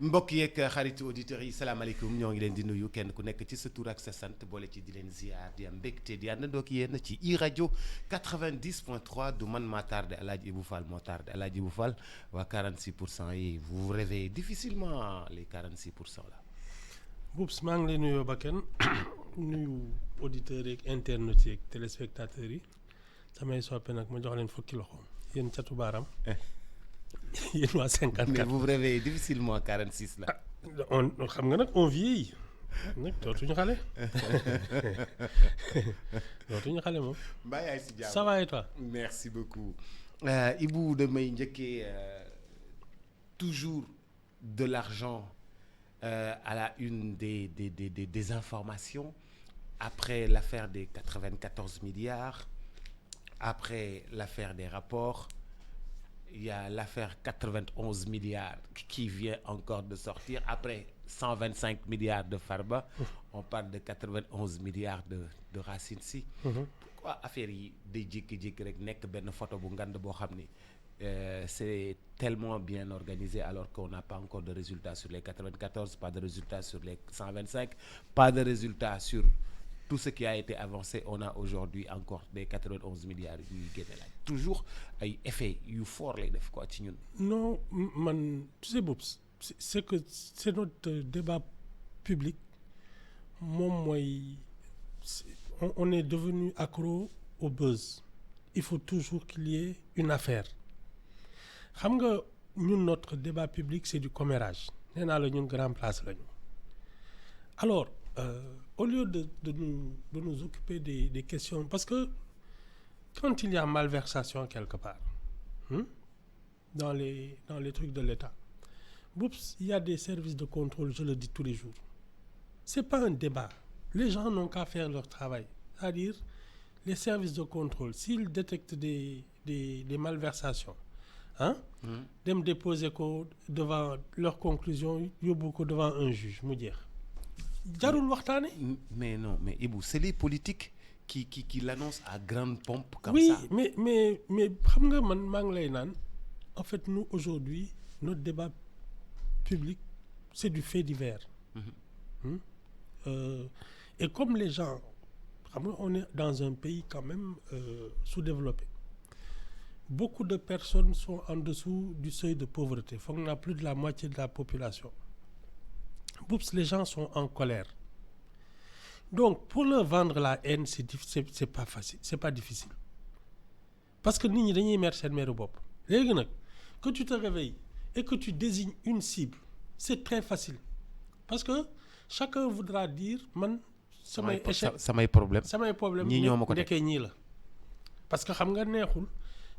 mbokk yeeg xaritu auditeurs yi salaamaaleykum ñoo ngi leen di nuyu kenn ku nekk ci sa tur ak sa sant boole ci di leen ziar di am mbégte di àndandoo ak yéen ci iRadio 90.3 du man maa tardé El Hadj Ibou Fall moo tardé El Hadj Ibou Fall waa 46% yi vous vous réveillez difficilement les 46% là. Boubs maa ngi lay nuyoo ba kenn nuyu auditeurs yeeg internautes yeeg téléspectateurs yi samay soppe nag ma jox leen fukki loxo yéen catu baaraam. yéen waa 54 mais vous vous réveillez difficilement 46 là. on xam nga nag on vieillit nag dootuñu xale. dootuñu xale moom. mbaa yaay si jàmm ça va et toi. merci beaucoup. Ibou damay njëkkee toujours de l'argent à la une des informations après l'affaire des 94 milliards après l'affaire des rapports. Il y a l'affaire 91 milliards qui vient encore de sortir. Après 125 milliards de Farba, on parle de 91 milliards de Racine Sy. Pourquoi affaire yi day jékki-jékki rek nekk benn photo bu ngand boo xam ni c'est tellement bien organisé alors qu'on n'a pas encore de résultats sur les 94, pas de résultats sur les 125, pas de résultats sur tout ce qui a été avancé. On a aujourd'hui encore des 91 milliards yuy génne laaj toujours ay effets yu fort lay def quoi ci ñun. non man tu sais Boubs c'est que c'est notre débat public moom mooy on est devenu accro au buzz. Il faut toujours qu'il y ait une affaire xam nga ñun notre débat public c'est du commérage nee naa la ñun grand place lañu alors au lieu de nous occuper des questions parce que quand il y a malversation quelque part dans les trucs de l'État, Boubs, il y a des services de contrôle, je le dis tous les jours. C'est pas un débat. Les gens n'ont qu'à faire leur travail. C'est-à-dire, les services de contrôle, s'ils détectent des malversations, dem déposer ko devant leur conclusion, yóbbu ko devant un juge mu jeex. Jarul waxtaane. Mais non, mais Ibou, c'est les politiques qui l'annoncent à grande pompe comme oui, ça. Oui, mais xam nga man maa ngi lay naan en fait nous aujourd'hui notre débat public c'est du fait divers. Et comme les gens xam nga on est dans un pays quand même sous-développé. Beaucoup de personnes sont en dessous du seuil de pauvreté. Foog naa plus de la moitié de la population. Boubs, les gens sont en colère. Donc pour leur vendre la haine c'est pas facile, c'est pas difficile. Parce que nit ñi dañuy mer seen meru bopp. Léegi nag que tu te réveilles et que tu désignes une cible, c'est très facile. Parce que chacun voudra dire man samay échec samay problème ñii ñoo ma ko nekkee ñii la. Parce que xam nga neexul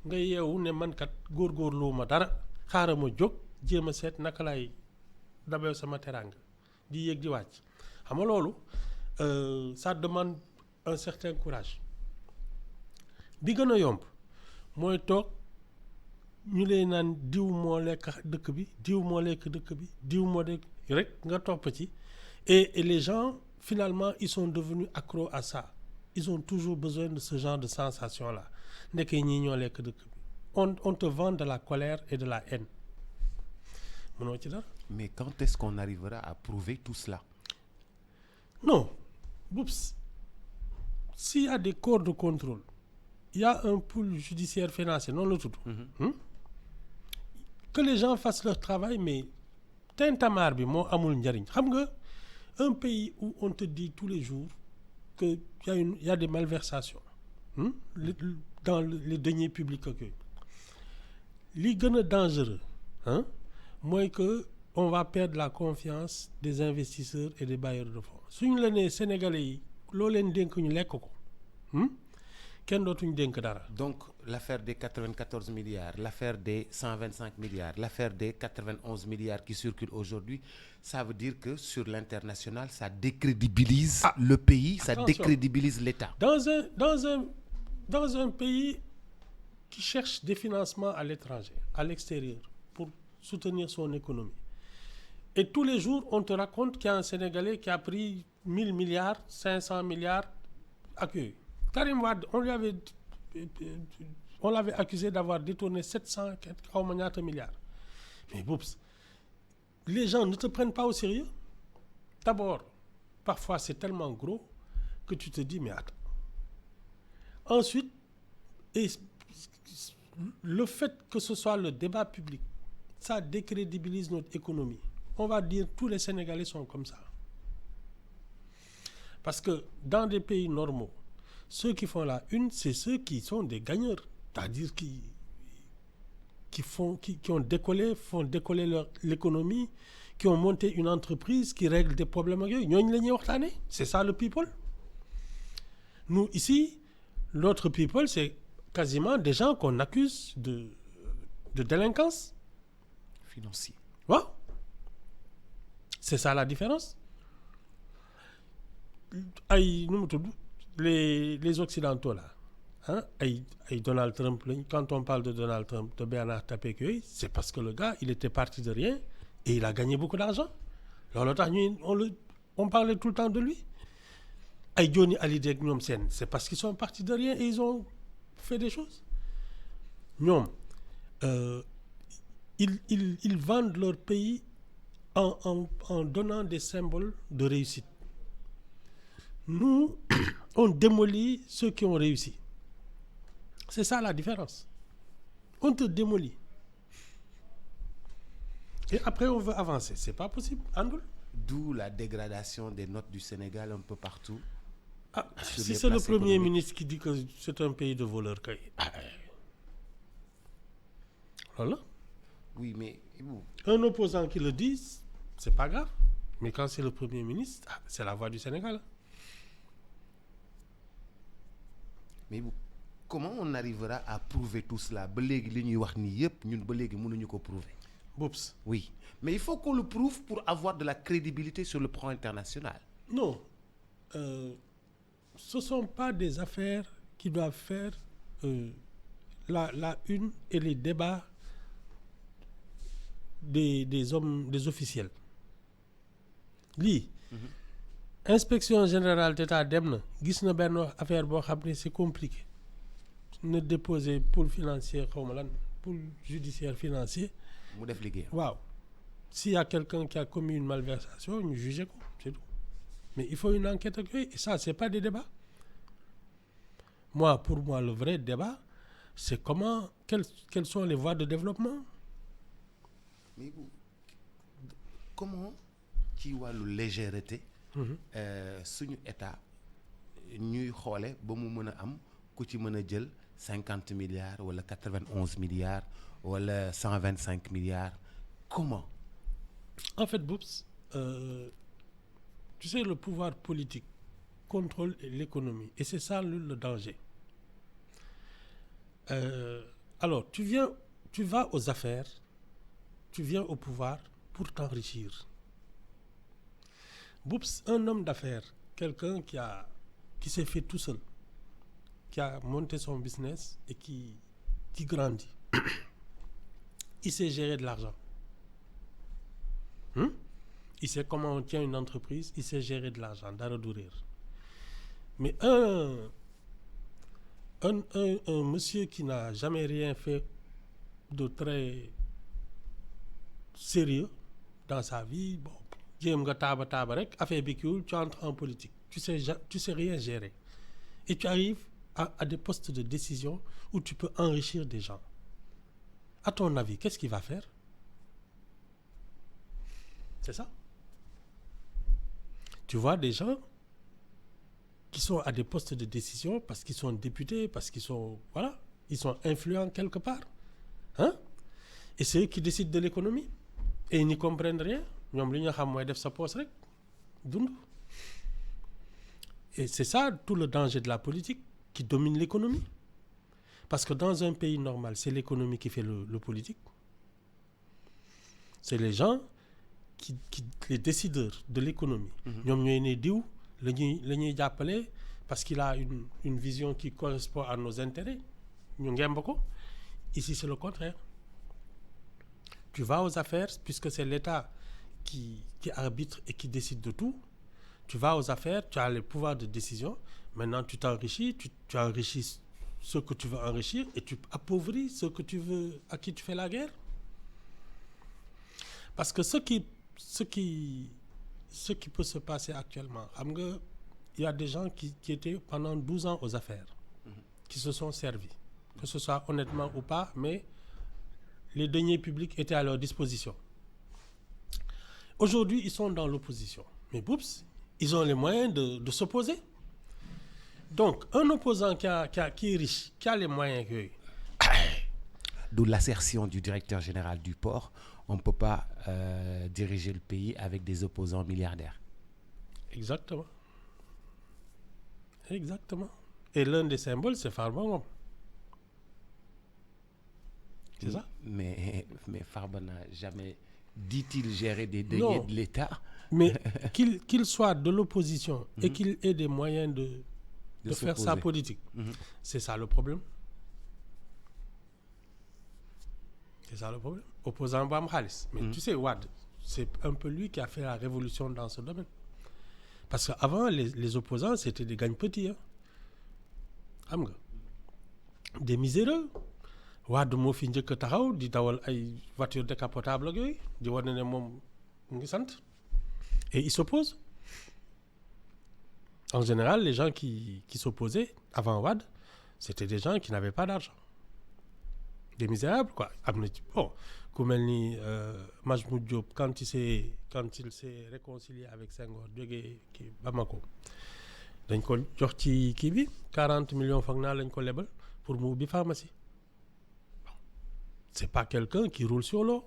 nga yeewu ne man kat góorgóorlu ma dara xaaral ma jóg jéem a seet naka lay dabew sama teraanga di yéeg di wàcc xam nga loolu ça demande un certain courage. Bi gën a yomb mooy toog ñu lay naan diw moo lekk dëkk bi diw moo lekk dëkk bi diw moo lekk rek nga topp ci et les gens finalement ils sont devenus accros à ça. Ils ont toujours besoin de ce genre de sensation là ndeke ñii ñoo lekk dëkk bi on te vend de la colère et de la haine mënoo ci dara. Mais quand est-ce qu'on arrivera à prouver tout cela? Non, Boubs, s'il y a des corps de contrôle, il y a un pool judiciaire financier, non le tout. Que les gens fassent leur travail, mais tintamarre bi moo amul njariñ. Xam nga un pays où on te dit tous les jours que il y a des malversations dans les deniers publics ak yooyu li gën a dangereux mooy que on va perdre la confiance des investisseurs et des bailleurs de fonds suñu la nee Sénégalais yi loo leen dénk ñu lekk ko kenn dootuñu dénk dara. Donc l'affaire des 94 milliards, l'affaire des 125 milliards, l'affaire des 91 milliards qui circulent aujourd'hui, ça veut dire que sur l'international, ça décrédibilise le pays, ça décrédibilise l'État. Dans un pays qui cherche des financements à l'étranger, à l'extérieur, pour soutenir son économie. Et tous les jours, on te raconte qu'il y a un Sénégalais qui a pris 1000 milliards, 500 milliards ak yooyu. Karim Wade, on l'avait accusé d'avoir détourné 700 xaw ma ñaata milliards. Mais Boubs, les gens ne te prennent pas au sérieux. D'abord, parfois c'est tellement gros que tu te dis, mais attends. Ensuite, et le fait que ce soit le débat public, ça décrédibilise notre économie. On va dire tous les Sénégalais sont comme ça. Parce que dans des pays normaux, ceux qui font la une, c'est ceux qui sont des gagneurs. C'est-à-dire qui ont décollé, font décoller l'économie, qui ont monté une entreprise, qui règle des problèmes. C'est ça le people. Nous, ici, l'autre people, c'est quasiment des gens qu'on accuse de délinquance. Financier. Ouais. C'est ça la différence. Les Occidentaux, là, hein, Donald Trump, quand on parle de Donald Trump, de Bernard Tapie, c'est parce que le gars, il était parti de rien et il a gagné beaucoup d'argent. On parlait tout le temps de lui. Johnny Hallyday, c'est parce qu'ils sont partis de rien et ils ont fait des choses. Ils vendent leur pays en donnant des symboles de réussite. Nous, on démolit ceux qui ont réussi. C'est ça la différence. On te démolit. Et après, on veut avancer. C'est pas possible. Andoul. D'où la dégradation des notes du Sénégal un peu partout. Si c'est le Premier ministre qui dit que c'est un pays de voleurs, voilà. Oui, mais... Un opposant qui le dit, c'est pas grave. Mais quand c'est le Premier ministre, c'est la voix du Sénégal. Mais comment on arrivera à prouver tout cela? Boups. Oui, mais il faut qu'on le prouve pour avoir de la crédibilité sur le plan international. Non. Ce ne sont pas des affaires qui doivent faire la une et les débats des hommes, des officiels. Inspection générale d'État demna gis na benn affaire boo xam ne c'est compliqué ne déposer pôle financier pôle judiciaire financier. mu def liggéey. Waaw. S'il y a quelqu'un qui a commis une malversation, ñu juge ko, c'est tout. Mais il faut une enquête et ça c'est pas des débats. Pour moi le vrai débat c'est quelles sont les voies de développement. Mais comment ci wàllu légèreté suñu état ñuy xoole ba mu mën a am ku ci mën a jël 50 milliards wala 91 milliards wala 125 milliards comment? En fait Boups, tu sais le pouvoir politique contrôle l'économie et c'est ça le danger. Alors tu vas aux affaires, tu viens au pouvoir pour t'enrichir. Boups, un homme d'affaires, quelqu'un qui s'est fait tout seul, qui a monté son business et qui grandit. Il sait gérer de l'argent. Il sait comment on tient une entreprise, il sait gérer de l'argent, dara du réer. Mais un monsieur qui n'a jamais rien fait de très sérieux dans sa vie, bon, tu entres en politique, tu sais rien gérer. Et tu arrives à des postes de décision où tu peux enrichir des gens. À ton avis, qu'est-ce qu'il va faire? C'est ça. Tu vois des gens qui sont à des postes de décision parce qu'ils sont députés, parce qu'ils sont, voilà, ils sont influents quelque part. Hein? Et c'est eux qui décident de l'économie. Et ils n'y comprennent rien. Et c'est ça tout le danger de la politique qui domine l'économie. Parce que dans un pays normal, c'est l'économie qui fait le politique. C'est les gens les décideurs de l'économie. Parce qu'il a une vision qui correspond à nos intérêts. Ici, c'est le contraire. Tu vas aux affaires, puisque c'est l'État qui arbitre et qui décide de tout. Tu vas aux affaires, tu as le pouvoir de décision. Maintenant, tu t'enrichis, tu enrichis ceux que tu veux enrichir et tu appauvris ceux que tu veux, à qui tu fais la guerre. Parce que ce qui peut se passer actuellement, il y a des gens qui étaient pendant 12 ans aux affaires, qui se sont servis, que ce soit honnêtement ou pas, mais les deniers publics étaient à leur disposition. Aujourd'hui, ils sont dans l'opposition. Mais boups, ils ont les moyens de s'opposer. Donc, un opposant qui est riche, qui a les moyens que... D'où l'assertion du directeur général du port, on ne peut pas diriger le pays avec des opposants milliardaires. Exactement. Exactement. Et l'un des symboles, c'est Farba Ngom. C'est ça? Mais Farba n'a jamais, dit-il, géré des deniers de l'État. Mais qu'il soit de l'opposition et qu'il ait des moyens de faire sa politique, c'est ça le problème. C'est ça le problème. Opposant Bam Khalis. Mais tu sais, Wade, c'est un peu lui qui a fait la révolution dans ce domaine. Parce qu'avant, les opposants, c'était des gagne-petits. Hein. Des miséreux. Wade moo fi njëkk a taxaw di dawal ay voiture décapotable ak yooyu di wane ne moom mu ngi sant. Et ils s'opposent. En général, les gens qui s'opposaient avant Wade, c'était des gens qui n'avaient pas d'argent. Des misérables, quoi. Bon, comme Majmoud Diop, quand il s'est réconcilié avec Senghor, jógee Bamako, dañ ko jox ci kii bi 40 millions foog naa lañ ko lebal pour mu ubbi pharmacie. Bon. C'est pas quelqu'un qui roule sur l'eau.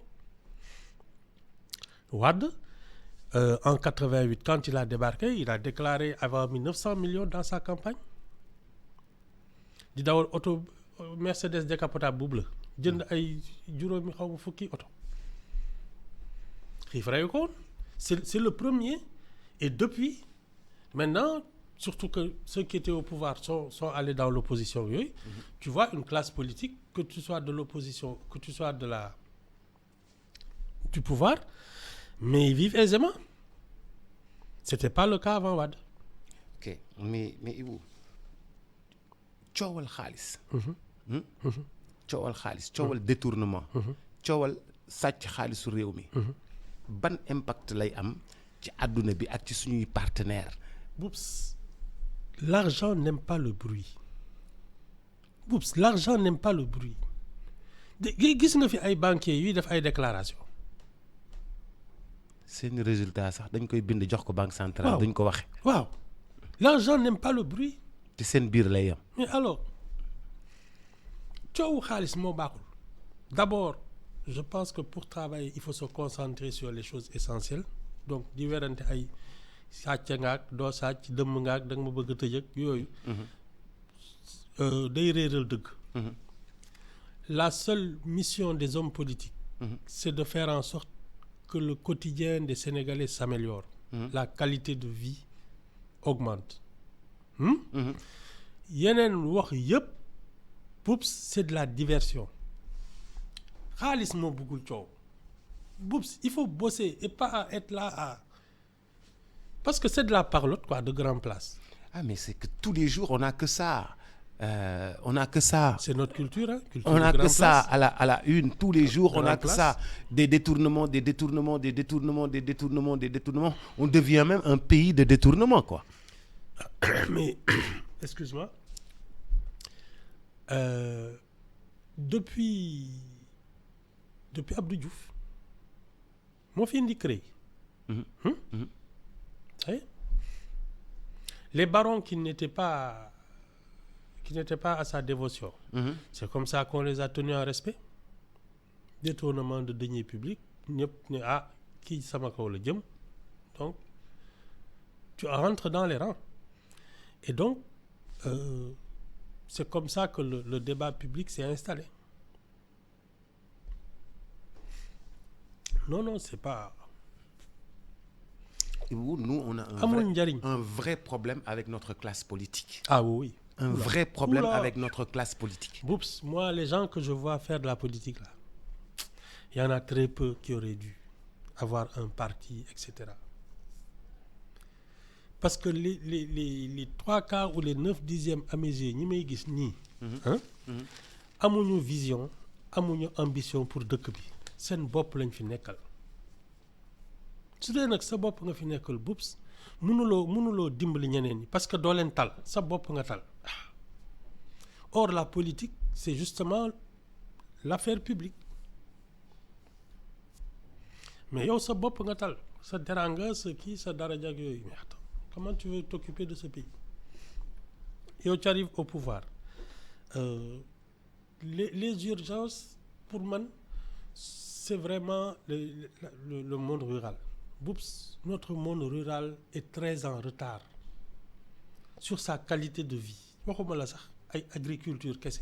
Wade, en 88, quand il a débarqué, il a déclaré avoir mis 900 millions dans sa campagne. Di dawal auto Mercedes décapotable bu bleu jënd ay juróomi xaw ma fukki oto xiif reyu ko woon. C'est le premier. Et depuis, maintenant, surtout que ceux qui étaient au pouvoir sont allés dans l'opposition. Tu vois une classe politique, que tu sois de l'opposition, que tu sois du pouvoir, mais ils vivent aisément. C'était pas le cas avant Wade. Ok, mais Ibou, coowal xaalis. Coowal xaalis, coowal détournement. Coowal sàcc xaalisu réew mi. Ban impact lay am ci àdduna bi ak ci suñuy partenaires. Boups, l'argent n'aime pas le bruit. Boups, l'argent n'aime pas le bruit. Gis nga fi ay banquiers yuy def ay déclaration. Seen résultat sax dañ koy bind jox ko banque centrale. Duñ ko waxe. Waaw, l'argent n'aime pas le bruit. te seen biir lay yam. Mais alors coowu xaalis moo baaxul. D'abord, je pense que pour travailler, il faut se concentrer sur les choses essentielles. Donc di werante ay sàcc ngaak doo sàcc dëmm ngaak da nga ma bëgg a tëj ak yooyu. Day réeral dëgg. La seule mission des hommes politiques, c'est de faire en sorte que le quotidien des Sénégalais s'améliore. La qualité de vie augmente. Yeneen wax yëpp Boups, c'est de la diversion. Xaalis moo bëggul coow. Boups, il faut bosser et pas être là à... Parce que c'est de la parlotte, quoi, de grande place. Ah, mais c'est que tous les jours, on n'a que ça. On n'a que ça. C'est notre culture, hein? Culture on n'a que ça place. à la une. Tous les jours, on n'a que place. ça. Des détournements. On devient même un pays de détournement, quoi. Mais, excuse-moi. Depuis Abdou Diouf, moo fi indi CREI. Les barons qui n'étaient pas à sa dévotion, c'est comme ça qu'on les a tenus en respect. Détournement de deniers publics, ñëpp ne kii sama kaw la jëm. Donc tu rentres dans les rangs. Et donc c'est comme ça que le débat public s'est installé. Non, c'est pas... Nous, on a un vrai problème avec notre classe politique. Ah oui. Un vrai problème avec notre classe politique. Boups, moi, les gens que je vois faire de la politique, là, il y en a très peu qui auraient dû avoir un parti, etc. Parce que les 3/4 ou les 9/10 à mes yeux, ñi may gis nii, amuñu vision, amuñu ambition pour dëkk bi. Seen bopp lañ fi nekkal. su dee nag sa bopp nga fi nekkal Boubs mënuloo dimbali ñeneen ñi parce que doo leen tal sa bopp nga tal. Or la politique c'est justement l'affaire publique mais yow sa bopp nga tal sa teranga sa kii sa daraja ak yooyu mais attends comment tu veux t'occuper de ce pays yow tu arrives au pouvoir les urgences pour man c'est vraiment le monde rural. Boubs, notre monde rural est très en retard sur sa qualité de vie waxuma la sax ay agriculture kese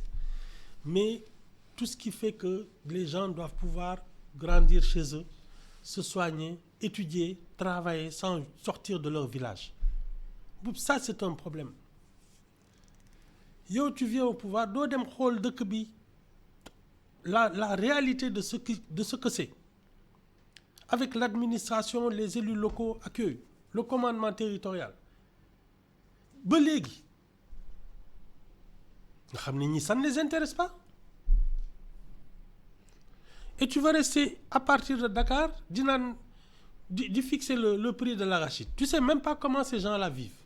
mais tout ce qui fait que les gens doivent pouvoir grandir chez eux se soigner étudier travailler sans sortir de leur village. Boubs, ça c'est un problème. Yow tu viens au pouvoir doo dem xool dëkk bi la réalité de ce que c'est avec l'administration les élus locaux ak yooyu le commandement territorial ba léegi nga xam ne ñi ça ne les intéresse pas et tu vas rester à partir de Dakar di fixer le prix de l'arachide. Tu sais même pas comment ces gens-là vivent.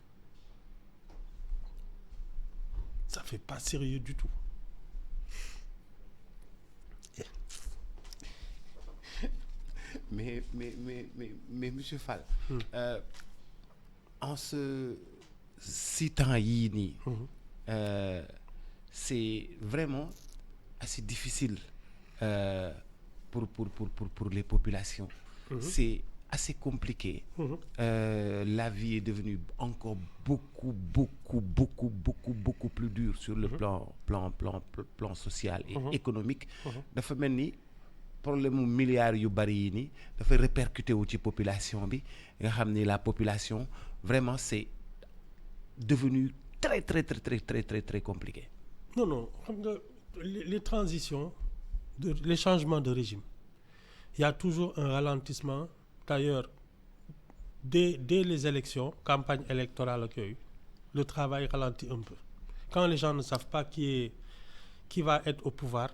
Ça fait pas sérieux du tout. Mais monsieur Fall, en ce 6 temps yii nii, c'est vraiment assez difficile pour les populations. C'est assez compliqué. La vie est devenue encore beaucoup plus dure sur le plan social et économique. Dafa mel ni problème mu milliards yu bari yi nii dafay répercuté wu ci population bi nga xam ni la population vraiment c'est devenu très compliqué. Non xam nga les transitions les changements de régime il y a toujours un ralentissement. D'ailleurs dès les élections campagne électorale ak yooyu le travail ralentit un peu quand les gens ne savent pas qui va être au pouvoir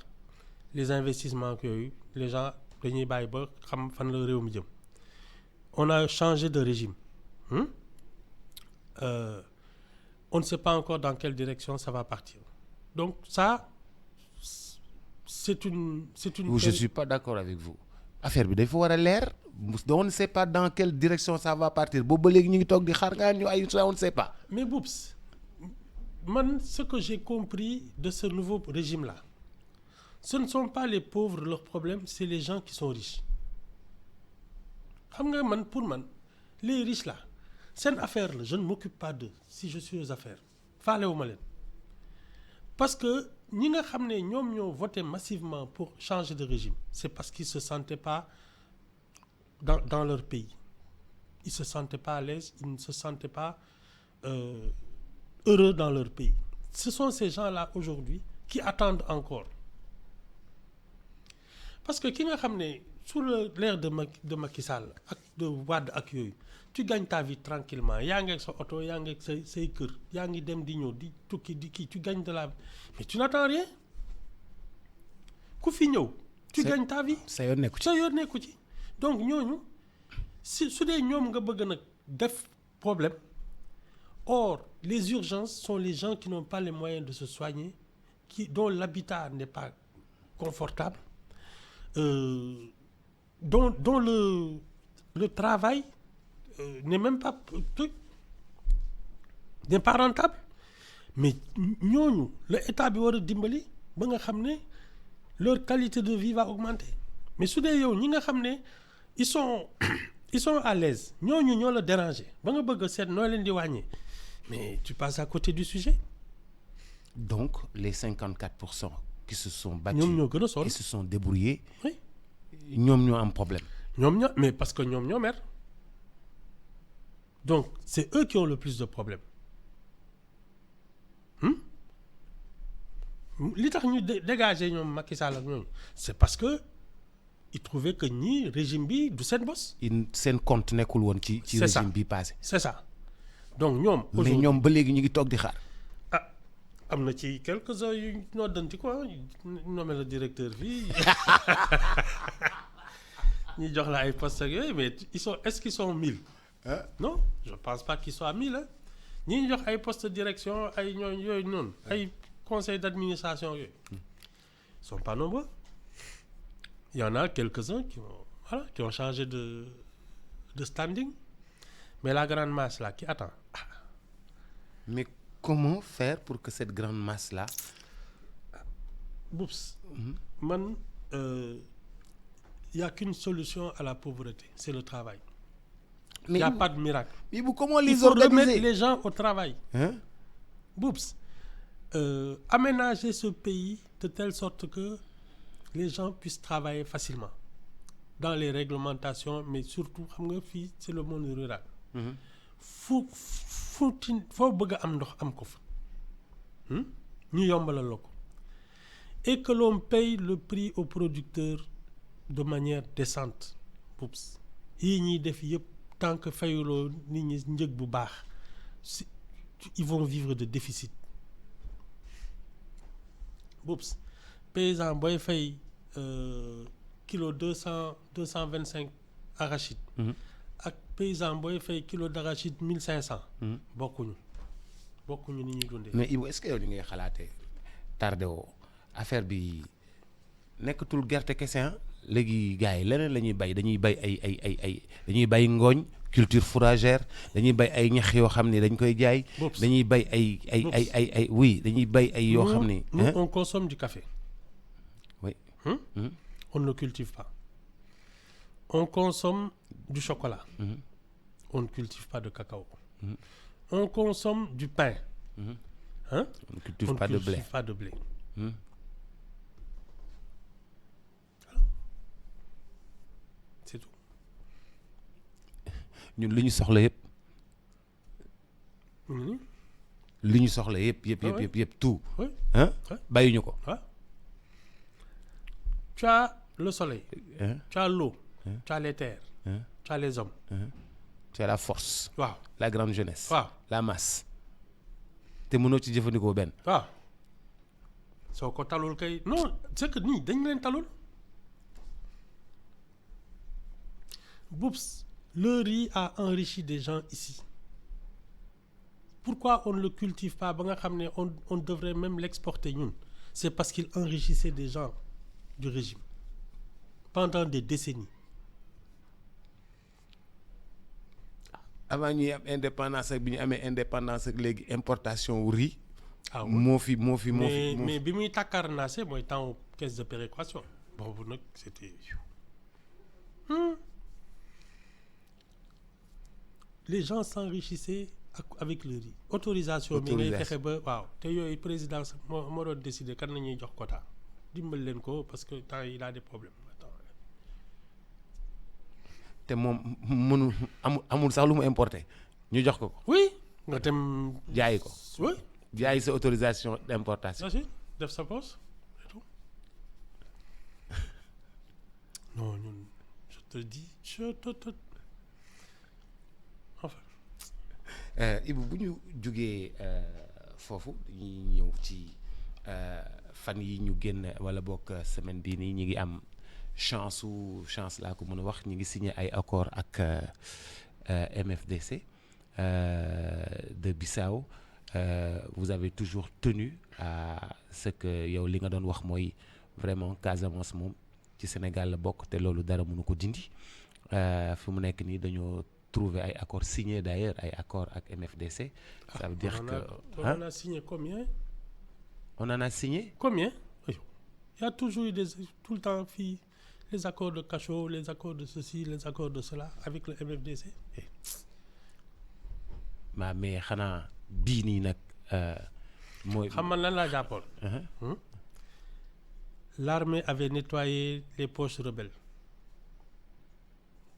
les investissements ak yooyu les gens dañuy bàyyi ba xam fan la réew mi jëm. On a changé de régime. On ne sait pas encore dans quelle direction ça va partir. Donc ça c'est une Je suis pas d'accord avec vous. Affaire bi dafa war a leer. On ne sait pas dans quelle direction ça va partir boobu ba léegi ñu ngi toog di xaar nga ñu ay on ne sait pas. Mais Boubs man ce que j'ai compris de ce nouveau régime-là ce ne sont pas les pauvres leur problème c'est les gens qui sont riches xam nga pour man les riches là seen affaire la je ne m'occupe pas d'eux si je suis aux affaires faalewuma leen parce que ñi nga xam ne ñoom ñoo voté massivement pour changer de régime c'est parce qu'ils se sentaient pas dans leur pays ils se sentaient pas à l'aise ils ne se sentaient pas heureux dans leur pays. Ce sont ces gens-là aujourd'hui qui attendent encore parce que ki nga xam ne sous l'ère de Macky Sall ak de Wade ak yooyu tu gagnes ta vie tranquillement yaa ngi ak sa oto yaa ngi ak say kër yaa ngi dem di ñëw di tukki di kii tu gagnes de la mais tu n'attends rien ku fi ñëw tu gagnes ta vie sa yoon nekku ci donc ñooñu su dee ñoom nga bëgg nag def problème or les urgences sont les gens qui n'ont pas les moyens de se soigner dont l'habitat n'est pas confortable dont le travail n'est même pas n'est pas rentable mais ñooñu la état bi war a dimbali ba nga xam ne leur qualité de vie va augmenter mais su dee yow ñi nga xam ne ils sont à l'aise ñooñu ñoo la déranger ba nga bëgg a seet noo leen di wàññee mais tu passes à côté du sujet. Donc les 54% qui se sont battus ñoom ñoo gën a sonn qui se sont débrouillés. Oui. ñoom ñoo am problème. Mais parce que ñoom ñoo mer donc c'est eux qui ont le plus de problèmes li tax ñu dégager ñoom Macky Sall ak ñooñu c'est parce que ils trouvaient que ñii régime bi du seen boss. seen compte nekkul woon ci régime bi passé. c'est ça donc ñoom. mais ñoom ba léegi ñu ngi toog di xaar. am na ci quelques-uns yu noddanti quoi nommé le directeur fii ñi jox la ay postes ak yooyu mais est-ce qu'ils sont 1000 Hein? non je pense pas qu'ils soient 1000 hein. ñi ñu jox ay postes de direction ay ñooñu yooyu noonu ay conseil d'administration yooyu ils sont pas nombreux. Il y en a quelques-uns qui ont changé de standing mais la grande masse là qui attend. Mais comment faire pour que cette grande masse là Boups man y a qu'une solution à la pauvreté, c'est le travail. mais Il y a pas de miracle. mais comment Il les faut remettre organiser les gens au travail. hein? Boups aménager ce pays de telle sorte que les gens puissent travailler facilement dans les réglementations mais surtout xam nga fii c'est le monde rural. foo bëgg a am ndox am ko fa ñu yombalal la ko et que l'on paye le prix aux producteurs de manière décente. Boups yii ñuy def yëpp tant que fayuloo nit ñi njëg bu baax ils vont vivre de déficit. Boups paysan booy fay kilo 225 arachide ak paysan booy fay kilo d'arachide 1500 bokkuñu ni ñuy dundee. mais Ibou est-ce que yow ni ngay xalaatee tardé woo affaire bi nekkatul gerte kese léegi gars yi leneen la ñuy bay dañuy bay ay dañuy bay ngooñ culture fourragère dañuy bay ay ñax yoo xam ne dañ koy jaay. dañuy bay ay oui dañuy bay ay yoo xam ne. nous on consomme du café. oui. On ne le cultive pas. On consomme du chocolat. On ne cultive pas de cacao. On consomme du pain. Hein? On ne cultive pas de blé. Pas de blé. C'est tout. ñun li ñu soxla yëpp. li ñu soxla yëpp tout. Oui. Hein? bàyyiñu ko. Tu as le soleil. Tu as l'eau. Tu as les terres. Tu as les hommes. Tu as la force. waaw la grande jeunesse. waaw la masse. te mënoo ci jëfandikoo benn. waaw soo ko talul kay non c'est que nii dañ leen talul. Boups le riz a enrichi des gens ici. Pourquoi on ne le cultive pas ba nga xam ne on devrait même l'exporter ñun. C'est parce qu'il enrichissait des gens du régime pendant des décennies. avant ñuy am indépendance ak bi ñu amee indépendance ak léegi importation wu riz. oui. moo fi mais bi muy takkarnaase mooy temps caisse de péréquation boobu nag c'était les gens s'enrichissaient avec le riz. autorisation bi ngay fexe ba waaw te yooyu présidence moo doon décider kan la ñuy jox quota dimbal leen ko parce que temps il a des problèmes. te moom mënu amul sax lu mu importé ñu jox ko. oui nga dem jaayi ko. oui jaayi sa autorisation d'importation. merci def sa poche et tout. non ñun je te dis enfin. Ibou bu ñu jugee foofu dañuy ñëw ci fan yi ñu génn wala bokk semaine bii nii ñu ngi am chance laa ko mën a wax ñu ngi signé ay accord ak MFDC de Bissau. Vous avez toujours tenu à ce que yow li nga doon wax mooy vraiment Casamance moom ci Sénégal la bokk te loolu dara mënu ko dindi fi mu nekk nii dañoo trouver ay accords signés d'ailleurs ay accords ak MFDC. Ça veut dire que on en a signé combien? On en a signé combien? Il y a toujours eu tout le temps fii les accords de Cachot, les accords de ceci, les accords de cela avec le MFDC. mais xanaa bii nii nag mooy. xam nga lan laa jàppoon. L'armée avait nettoyé les poches rebelles.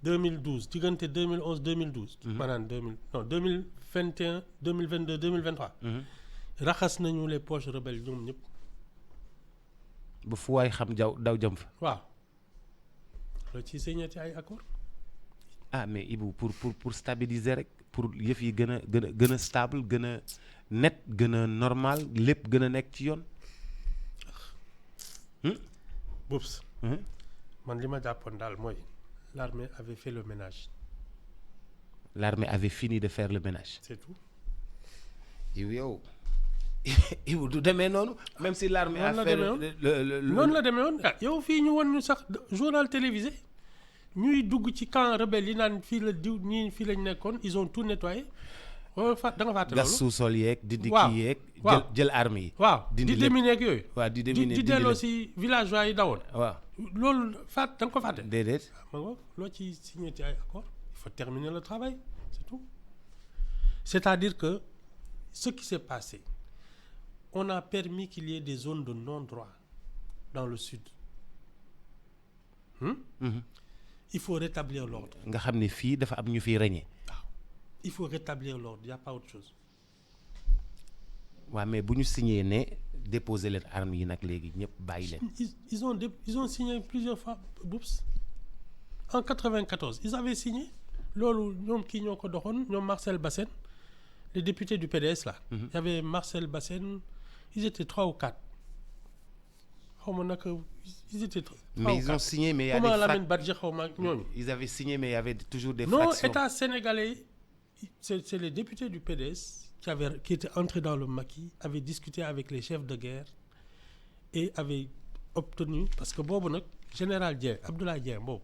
2012 diggante 2011 2012. maanaam 2021 2022 2023. raxas nañu les poches rebelles ñoom ñëpp. ba fu waay xam daw jëm fa. waaw. loo ciy signé ci ay accord. mais Ibou pour stabiliser rek pour yëf yi gën a stable gën a net gën a normal lépp gën a nekk ci yoon. Boups. man li ma jàppoon daal mooy l'armée avait fait le ménage. L'armée avait fini de faire le ménage. C'est tout. yow du demee noonu même si l'armée a fait noonu la demee woon yow fii ñu won ñu sax journal télévisé ñuy dugg ci camp rebelle yi naan fii la diw ñii fii lañ nekkoon ils ont tout nettoyé da nga fàtte loolu gas sous-sol yeeg di waaw kii yeeg waaw jël armes yi waaw dindi di lépp. déminer ak yooyu waaw di déminer di delloo si villageois yi dawoon waaw loolu da nga ko fàtte déedéet ma nga loo ci signé ci ay accord il faut terminer le travail c'est tout c'est-à-dire que ce qui s'est passé on a permis qu'il y ait des zones de non-droit dans le sud. Il faut rétablir l'ordre. nga xam ne fii dafa am ñu fiy régner. waaw il faut rétablir l'ordre il y a pas autre chose. waaw mais bu ñu signé ne déposer leen armes yi nag léegi ñëpp bàyyi leen. ils ont signé plusieurs fois Boups en 94 ils avaient signé loolu ñoom kii ñoo ko doxoon ñoom Marcel Bassène les députés du PDS là. Il y avait Marcel Bassène ils étaient 3 ou 4 xaw ma naka ils étaient 3 mais ils ont signé mais il y a des Lamine Badji xaw ma ñooñu. ils avaient signé mais il y avait toujours des non fractions. État sénégalais c'est les députés du PDS qui étaient entrés dans le maquis avaient discuté avec les chefs de guerre et avaient obtenu parce que boobu nag général Dieng Abdoulaye Dieng boobu.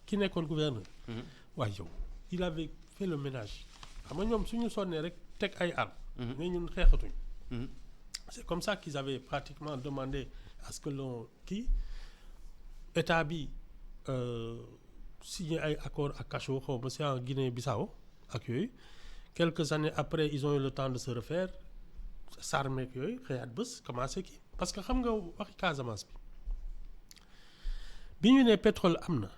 ki nekkoon gouverneur. waaye yow il avait fait le ménage xam nga ñoom suñu sonnee rek teg ay armes. mais ñun xeexatuñ. C'est comme ça qu'ils avaient pratiquement demandé à ce que l'on état bi signé ay accord ak Cachot xaw ma c'est en Guinée-Bissau ak yooyu quelques années après ils ont eu le temps de se refaire s'armer ak yooyu xëyaat bés commencé kii parce que xam nga waxi Casamance bi ñu ne pétrole am na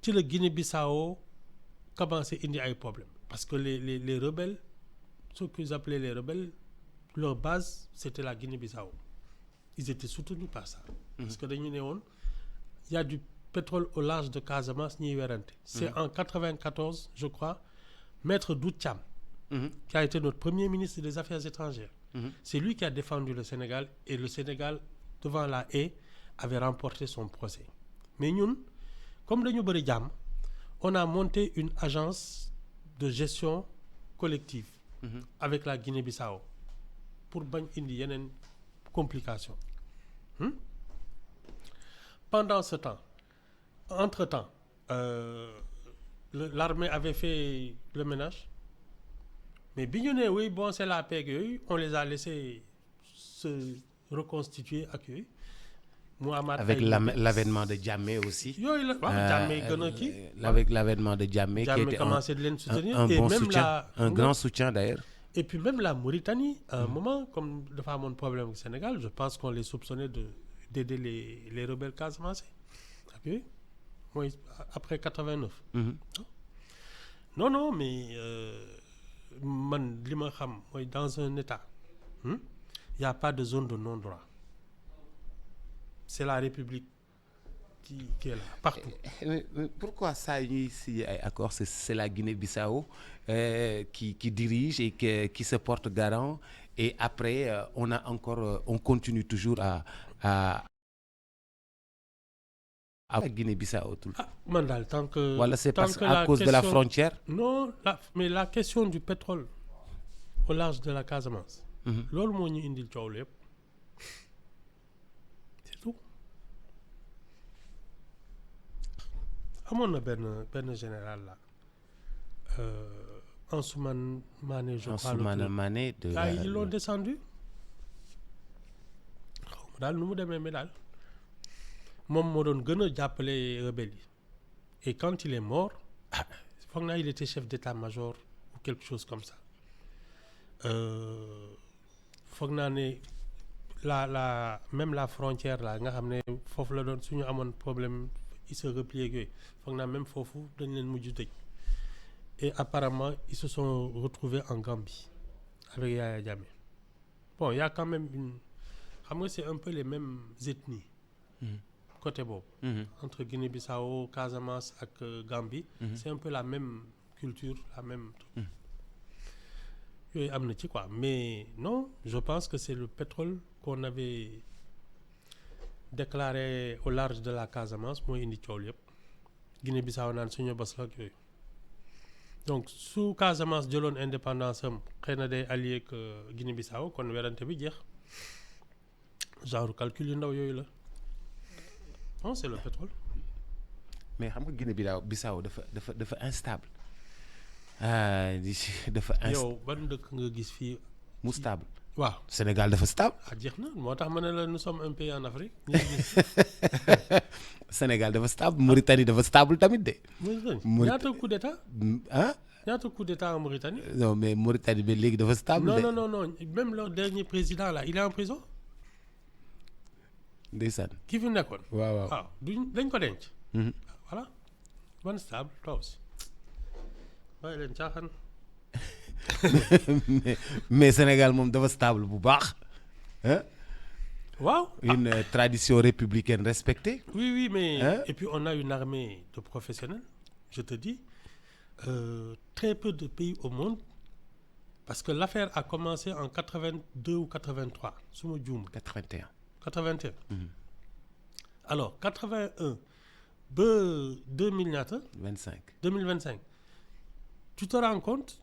ci la Guinée-Bissau commencé indi ay problèmes parce que les rebelles ce qu'ils appelaient les rebelles leur base c'était la Guinée-Bissau ils étaient soutenus par ça parce que dañu ne woon il y a du pétrole au large de Casamance ñuy werante c'est en 94 je crois Maître Dout Thiam qui a été notre premier ministre des Affaires étrangères c'est lui qui a défendu le Sénégal et le Sénégal devant la haie avait remporté son procès mais ñun comme dañu bëri jàmm on a monté une agence de gestion collective avec la Guinée-Bissau pour bañ indi yeneen complication pendant ce temps entre-temps l'armée avait fait le ménage mais bi ñu ne oui bon c'est la paix yooyu on les a laissés se reconstituer ak yooyu mu amaat avec l'avènement de Jammeh aussi. yooyu la waaw Jammeh gën a kii. avec l'avènement de Jammeh. qui était commencé de leen soutenir un et bon même soutien un grand soutien d'ailleurs. et puis même la Mauritanie à un moment comme dafa amoon problème au Sénégal je pense qu'on les soupçonnait d'aider les rebelles casamançais ak yooyu mooy après 89. non mais man li ma xam mooy dans un état il y a pas de zone de non-droit c'est la République qui est là partout. Mais pourquoi ça ñuy signé ay accords c'est la Guinée-Bissau qui dirige et qui se porte garant et après on continue toujours à Guinée-Bissau tout le temps. Man daal tant que. Wala c'est parce que à cause de la frontière. non mais la question du pétrole au large de la Casamance. loolu moo ñu indil coow lépp c'est tout. amoon na benn général là Ansoumana Mané je crois. Ansoumana Mané de la ils l'ont descendu xaw ma daal nu mu demee mais daal moom moo doon gën a jàppale rebelles yi et quand il est mort foog naa il était chef d'état-major ou quelque chose comme ça foog naa ne même la frontière là nga xam ne foofu la doon suñu amoon problème il se replié ak yooyu foog naa même foofu dañ leen mujj tëj et apparemment ils se sont retrouvés en Gambie avec Yaya Jammeh bon il y a quand même xam nga c'est un peu les mêmes ethnies côté boobu entre Guinée-Bissau Casamance ak Gambie c'est un peu la même culture la même yooyu am na ci quoi mais non je pense que c'est le pétrole qu'on avait déclaré au large de la Casamance mooy indi coow yëpp Guinée-Bissau naan suñu bos la ak yooyu donc su Casamance jëloon indépendance am xëy na day allié ak Guinée-Bissau kon werante bi jeex genre calcul yu ndaw yooyu la non c'est le pétrole. mais xam nga Guinée-Bissau dafa instable. dafa yow ban dëkk nga gis fii. mu stable. waaw Sénégal dafa stable. jeex na moo tax ma ne la nous sommes un pays en Afrique. Sénégal dafa stable Mauritanie dafa stable tamit de. ñaata coup d'état. ah. ñaata coup d'état en Mauritanie. non mais Mauritanie ba léegi dafa stable. non même leur dernier président là il est en prison. ndeysaan. ki fi nekkoon. waaw dañ ko denc. voilà ban stable toi aussi. waaye leen caaxaan. mais Sénégal moom dafa stable bu baax. waaw une tradition républicaine respectée. oui mais et puis on a une armée de professionnels je te dis très peu de pays au monde parce que l'affaire a commencé en 82 ou 83 su ma juum. 81. alors 81 ba 2000 ñaata. 2025 tu te rends compte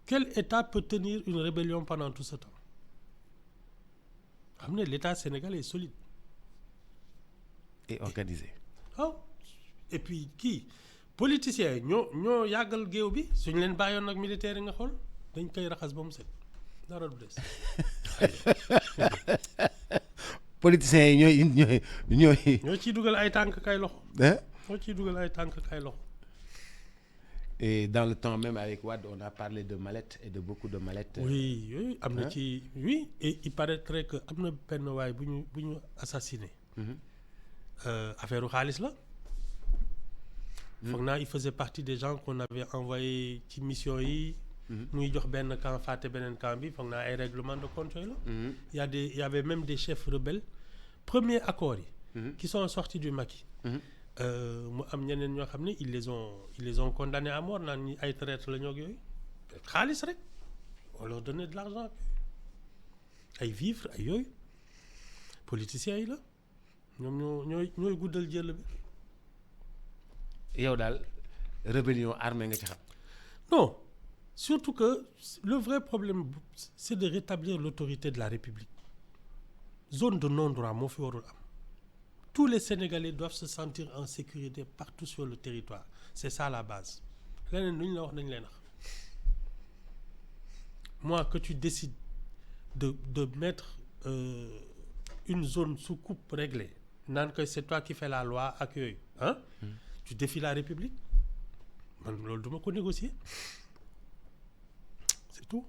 quel État peut tenir une rébellion pendant tout ce temps. xam ne l'État sénégalais est solide. et organisé. waaw et puis kii politiciens yi ñoo yàggal géew bi suñu leen bàyyoon nag militaires yi nga xool dañ koy raxas ba mu set dara du des. politiciens yi ñoo ciy dugal ay tànk kay loxo. ñoo ciy dugal ay tànk kay loxo. et dans le temps même avec Wade on a parlé de mallettes et de beaucoup de mallettes. oui am na ci oui et il paraîtrait que am na benn waay bu ñu assassiné. affaire xaalis la. foog naa il faisait partie des gens qu'on avait envoyé ci mission yi. muy jox benn camp fàtte beneen camp bi foog naa ay règlement de compte yooyu la. il y avait même des chefs rebelles premier accord yi. qui sont sortis du Maquis. mu am ñeneen ñoo xam ne ils les ont condamnés à mort naan ñi ay traître la ñoo ak yooyu xaalis rek on leur donnait de l'argent ay vivres ay yooyu politiciens yi la ñoom ñooy guddal jël bi. yow daal rébellion armée nga ci xam. non surtout que le vrai problème c'est de rétablir l'autorité de la République zone de non-droit moo fi warul am. Tous les Sénégalais doivent se sentir en sécurité partout sur le territoire c'est ça la base leneen lu ñu la wax nañ leen wax moi que tu décides de mettre une zone sous coupe réglée naan que c'est toi qui fais la loi ak yooyu tu défies la République man loolu duma ko négocier c'est tout.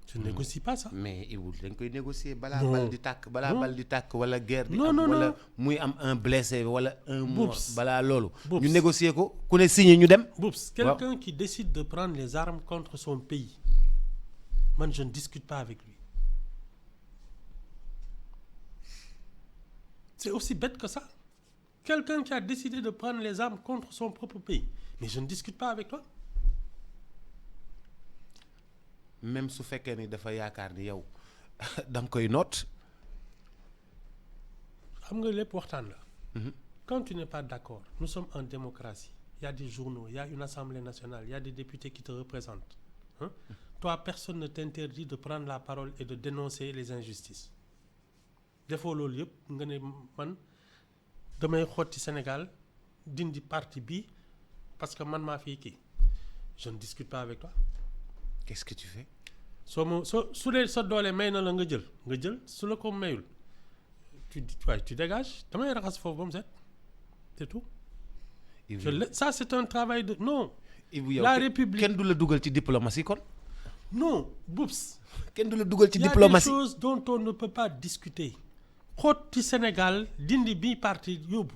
je ne négocie pas ça. mais Ibou dañ koy négocier. balaa non bal di tàkk balaa bal di tàkk wala guerre di non am non wala non muy am un blessé wala un mort. balaa loolu. Boubs ñu négocier ko ku ne signé ñu dem. Boubs quelqu'un qui décide de prendre les armes contre son pays man je ne discute pas avec lui. c'est aussi bête que ça. Quelqu'un qui a décidé de prendre les armes contre son propre pays mais je ne discute pas avec toi. même su fekkee ni dafa yaakaar ni yow da nga koy noot. xam nga lépp waxtaan la. quand tu n'es pas d'accord nous sommes en démocratie il y a des journaux il y a une assemblée nationale il y a des députés qui te représentent toi personne ne t'interdit de prendre la parole et de dénoncer les injustices defoo loolu yëpp nga ne man damay xotti Sénégal dindi parti bi parce que man maa fii kii je ne discute pas avec toi. qu'est-ce que tu fais. su dee sa doole may na la nga jël su la ko mayul tu dégages damay raxas foofu ba mu set c'est tout. ça c'est un travail de non. la République kenn du la dugal ci diplomatie kon. non Boubs. kenn du la dugal ci diplomatie. il y a des choses dont on ne peut pas discuter. xotti Sénégal dindi bi parti yóbbu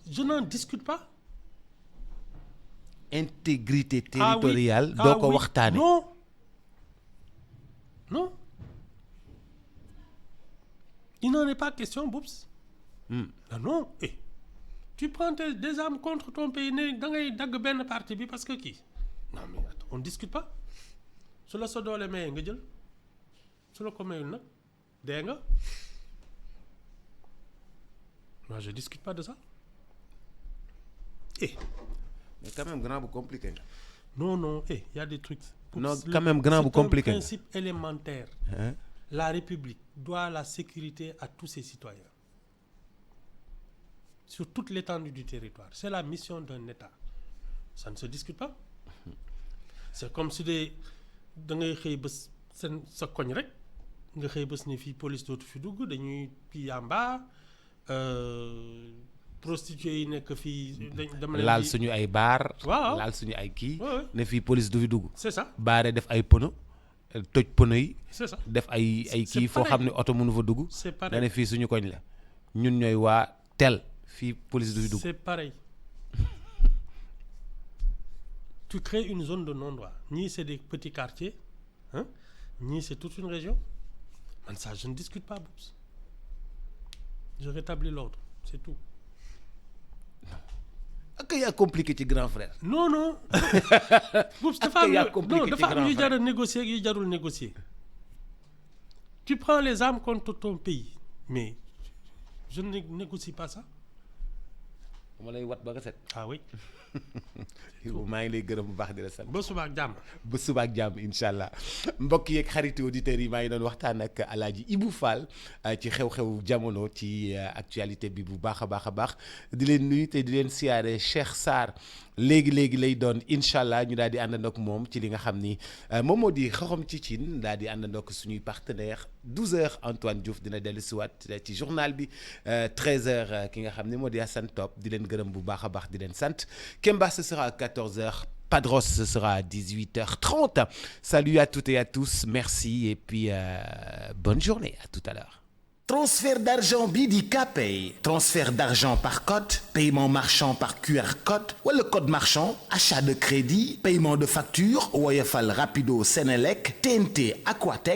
je n'en discute pas. intégrité territoriale. doo ko waxtaane. non il n'en est pas question Boubs. non tu prends des armes contre ton pays ne da ngay dagg benn parti bi parce que kii non mais attends, on discute pas su la sa doole mayee nga jël su la ko mayul nag dee nga moi je discute pas de ça. mais quand même grand bu compliqué. Non, il y a des trucs. Non, quand même grand bu compliqué. C'est un principe élémentaire. Hein? La République doit la sécurité à tous ses citoyens. Sur toute l'étendue du territoire. C'est la mission d'un État. Ça ne se discute pas. C'est comme si da ngay xëy bés sa koñ rek nga xëy bés ne fii police dootu fi dugg dañuy kii yamba prostituées yi nekk fii dama leen laal suñu ay baar. waaw laal suñu ay kii. waaw ne fii police du fi dugg. c'est ça. baare def ay pono toj pono yi. c'est ça. def ay C'est kii foo xam ne oto mënu fa dugg. C'est pareil. nga ne fii suñu koñ la ñun ñooy waa tel fii police du fi dugg. C'est pareil. Tu crées une zone de non-droit. Ni c'est des petits quartiers, hein? Ni c'est toute une région. Man, ça, je ne discute pas, Boubs. Je rétablis l'ordre, c'est tout. ak yaa compliqué ci grand frère. Non. Boubs, yaa compliqué ci grand yu frère. jar a négocier ak yu jarul négocier. Tu prends les armes contre ton pays, mais je ne négocie pas ça. ma lay wat ba nga set. Ah oui. yow maa ngi lay gërëm bu baax di la sant. Ba suba ak jàmm. ba suba ak jàmm incha allah mbokk yeeg xaritu auditeurs yi maa ngi doon waxtaan ak Alaaji Ibou Fall ci xew-xew jamono ci actualité bi bu baax a baax di leen nuyu te di leen siyaare Cheikh Sarr léegi lay doon incha allah ñu daal di àndandoo ak moom ci li nga xam ni moom moo di xoxom ci cin daal di àndandoo ak suñuy partenaire 12h Antoine Diouf dina dellu siwaat ci journal bi 13h ki nga xam ni moo di Assane Top di leen gërëm bu baax a baax di leen sant Kemba ce sera à 14h. Padros, ce sera à 18h30. Salut à toutes et à tous. Merci et puis bonne journée. À tout à l'heure. Transfert d'argent bii di Kpay transfert d'argent par code paiement marchand par QR code wala code marchand achat de crédit paiement de facture Woyofal Rapido Senelec TNT Aquatech